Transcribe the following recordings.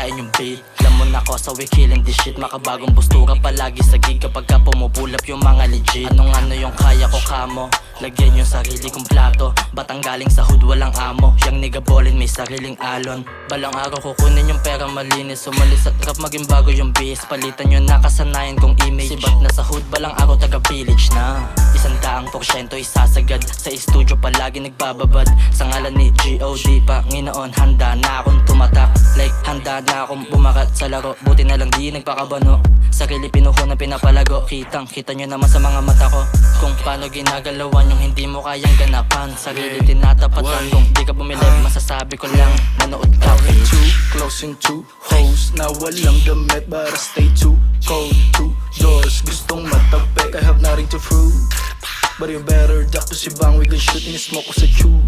sirain yung beat. Alam mo na ko sa we killing this shit. Makabagong postura palagi sa gig kapag ka pumupulap yung mga legit. Anong ano yung kaya ko kamo, lagyan yung sarili kong plato. Batang galing sa hood walang amo, yang nigga ballin may sariling alon. Balang araw kukunin yung pera malinis, umalis sa trap maging bago yung bis. Palitan yung nakasanayan kong image. Sibat na sa hood balang araw taga village na. 100% isasagad sa studio palagi nagbababad. Sa ngalan ni G.O.D. Panginoon handa na akong tumatak. Like handa na akong bumakat sa laro. Buti na lang di nagpakabano. Sarili pinuho na pinapalago. Kitang kita nyo naman sa mga mata ko kung paano ginagalawan yung hindi mo kayang ganapan. Sarili tinatapatan kung di ka bumili. Masasabi ko lang manood ka. Too close into hoes na walang damit para stay too cold. Two doors gustong matapik, I have nothing to prove. But you better duck to si bang, we can shoot in smoke ko sa tube.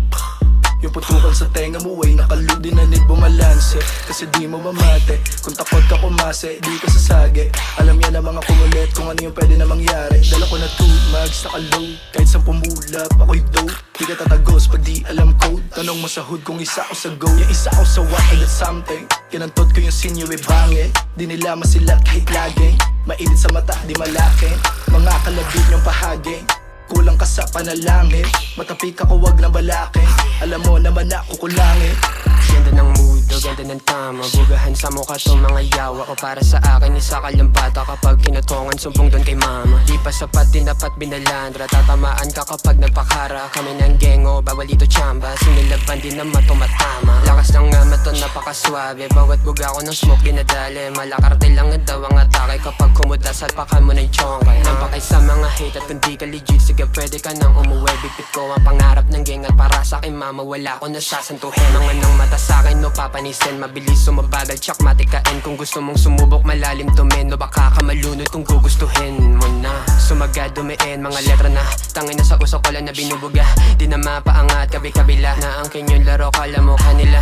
Yung putukan sa tenga mo ay nakaludi na need bumalanse. Kasi di mo mamate, kung takot ka kumase, di ka sasage. Alam yan na mga kumulit kung ano yung pwede na mangyari. Dala ko na 2 mags nakaload, kahit sa pumulap ako'y dope. Di ka tatagos pag di alam code. Tanong mo sa hood kung isa ko sa go. Yung isa ko sa what, I got something. Kinantot ko yung sinyo e bange. Di nila masilat kahit laging. Mainit sa mata, di malaki. Mga kalabit niyong pahaging. Kulang ka sa panalangin. Matapik ako wag na balakin. Alam mo naman ako kulangin. Ganda ng mood, o ganda ng tama. Bugahan sa mukha tong mga yawa ko. Para sa akin isa ka lang bata kapag kinutongan sumbong doon kay mama. Di pa sapat din dapat binalandra. Tatamaan ka kapag nagpakara. Kami ng gengo, bawal dito tsamba. Sinilaban din naman tumatama. Lakas ng amaton napakaswabe. Bawat buga ko ng smoke dinadali. Malakarte lang nga daw ang atake kapag kumudasan pa ka mo ng chongkay. Nampakay sa mga hate at kung di ka legit, sige pwede ka nang umuwi. Bipit ko ang pangarap ng gang at para sa akin mama wala ko nasasantuhin. Mga nang mata sa akin no papanisin. Mabilis sumabagal tsak matikain. Kung gusto mong sumubok malalim tumin. No baka ka malunod kung gugustuhin mo na. Sumagad dumiin mga letra na tangin na sa usok ko lang na binubuga. Di na mapaangat kabi-kabila na ang kinyong laro kala mo kanila.